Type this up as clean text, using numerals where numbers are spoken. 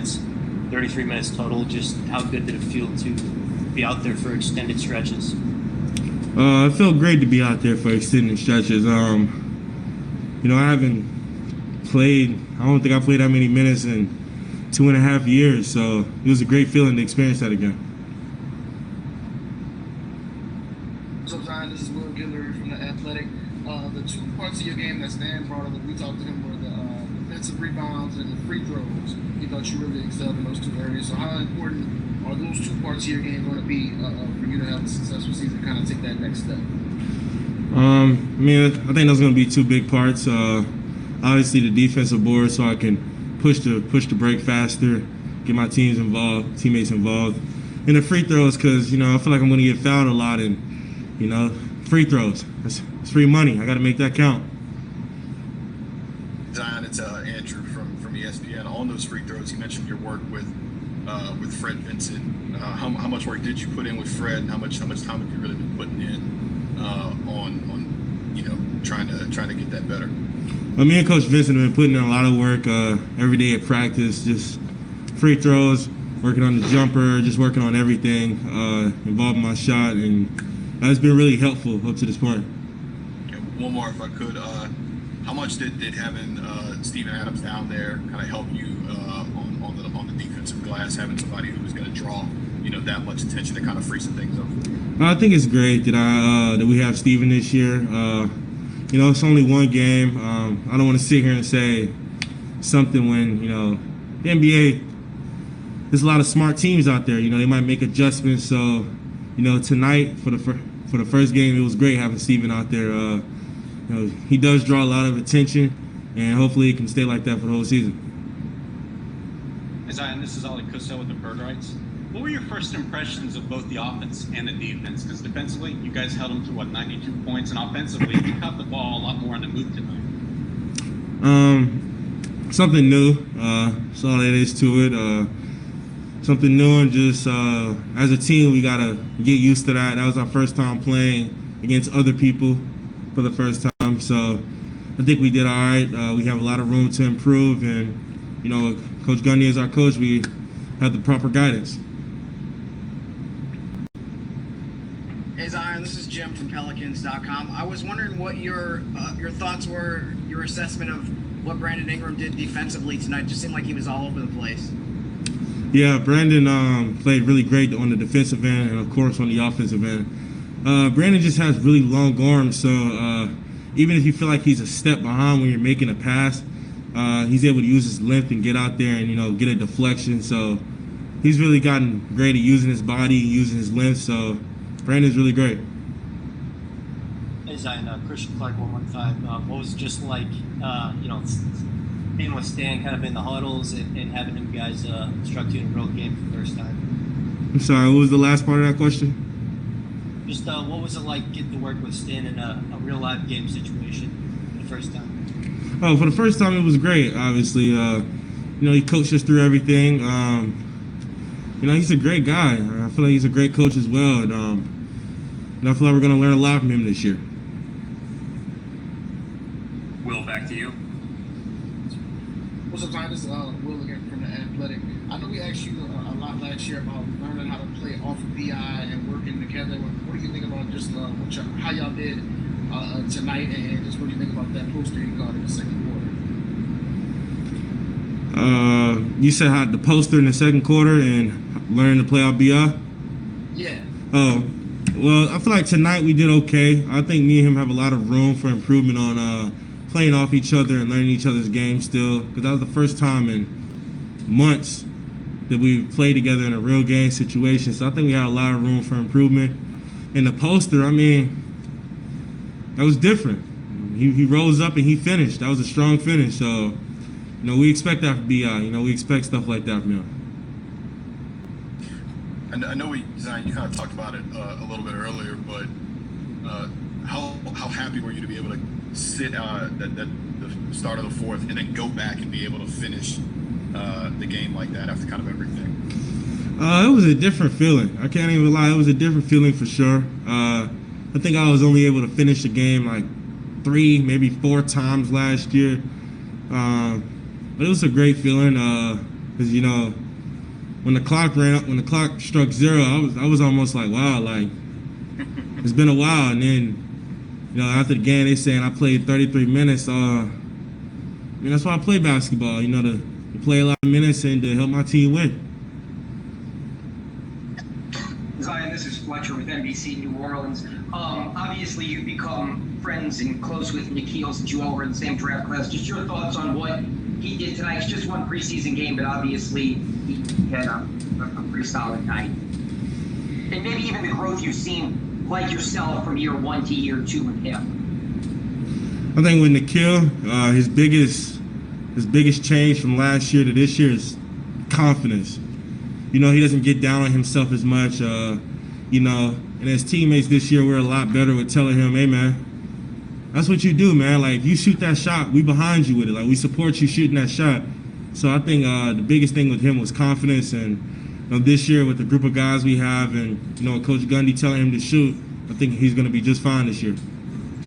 minutes, 33 minutes total. Just how good did it feel to be out there for extended stretches? It felt great to be out there for extended stretches. I haven't played, I don't think I played that many minutes in 2.5 years, so it was a great feeling to experience that again. What's up, Zion? This is Will Giller from The Athletic. The two parts of your game that Stan brought up, we talked to him, were the defensive rebounds and the free throws. He thought you really excelled in those two areas. So how important are those two parts of your game going to be for you to have a successful season, kind of take that next step? I think those are going to be two big parts. Obviously, the defensive board, so I can push the break faster, get my teammates involved, and the free throws, because I feel like I'm going to get fouled a lot, and free throws. It's free money. I got to make that count. Zion, it's Andrew from ESPN. On those free throws, you mentioned your work with Fred Vincent. How much work did you put in with Fred, and how much time have you really been putting in on trying to get that better? Me and Coach Vincent have been putting in a lot of work every day at practice, just free throws, working on the jumper, just working on everything involving my shot, and that's been really helpful up to this point. Okay, one more, if I could. How much did having Steven Adams down there kind of help you on the defensive glass, having somebody who was going to draw that much attention to kind of free some things up? I think it's great that we have Steven this year. It's only one game. I don't want to sit here and say something when the NBA. There's a lot of smart teams out there. They might make adjustments. So tonight for the first game, it was great having Steven out there. He does draw a lot of attention, and hopefully he can stay like that for the whole season. Zion, this is Ali Kusso with the Bird Rights. What were your first impressions of both the offense and the defense? Because defensively, you guys held them to 92 points, and offensively, you caught the ball a lot more on the move tonight. Something new. That's all that is to it. Something new, and just as a team, we gotta get used to that. That was our first time playing against other people for the first time, so I think we did all right. We have a lot of room to improve, and Coach Gundy is our coach. We have the proper guidance. Hey Zion, this is Jim from Pelicans.com. I was wondering what your thoughts were, your assessment of what Brandon Ingram did defensively tonight. Just seemed like he was all over the place. Yeah, Brandon played really great on the defensive end and, of course, on the offensive end. Brandon just has really long arms, so even if you feel like he's a step behind when you're making a pass, he's able to use his length and get out there and, get a deflection. So he's really gotten great at using his body, using his length, so Brandon's really great. Hey Zion, Christian Clark 115. What was it just like, being with Stan kind of in the huddles and having him guys instruct you in a real game for the first time? I'm sorry, what was the last part of that question? Just what was it like getting to work with Stan in a real live game situation for the first time? Oh, for the first time, it was great. Obviously, he coached us through everything. He's a great guy. I feel like he's a great coach as well, and I feel like we're going to learn a lot from him this year. Will, back to you. What's up, Zion? This is Will again from The Athletic. I know we asked you a lot last year about learning how to play off of BI and working together. What do you think about just how y'all did tonight, and just what do you think about that poster you got in the second quarter? You said how the poster in the second quarter and learning to play off BI? Yeah. Oh, well, I feel like tonight we did okay. I think me and him have a lot of room for improvement on playing off each other and learning each other's game still, because that was the first time in months that we played together in a real game situation. So I think we had a lot of room for improvement. And the poster, that was different. He rose up and he finished. That was a strong finish. So, we expect that from BI. We expect stuff like that from him. I know Zion, you kind of talked about it a little bit earlier, but how happy were you to be able to sit at the start of the fourth and then go back and be able to finish the game like that after kind of everything? It was a different feeling. I can't even lie. It was a different feeling for sure. I think I was only able to finish the game like 3, maybe 4 times last year. But it was a great feeling. because when the clock struck 0, I was almost like, wow, like it's been a while. And then after the game, they saying I played 33 minutes. That's why I play basketball. To play a lot of minutes and to help my team win. Zion, this is Fletcher with NBC New Orleans. Obviously, you've become friends and close with Nikhil since you all were in the same draft class. Just your thoughts on what he did tonight. It's just one preseason game, but obviously he had a pretty solid night. And maybe even the growth you've seen, like yourself, from year 1 to year 2 with him. I think with Nikhil, his biggest change from last year to this year is confidence. He doesn't get down on himself as much. And as teammates this year, we're a lot better with telling him, hey, man, that's what you do, man. Like, you shoot that shot, we behind you with it. Like, we support you shooting that shot. So I think the biggest thing with him was confidence. And this year with the group of guys we have and, Coach Gundy telling him to shoot, I think he's going to be just fine this year.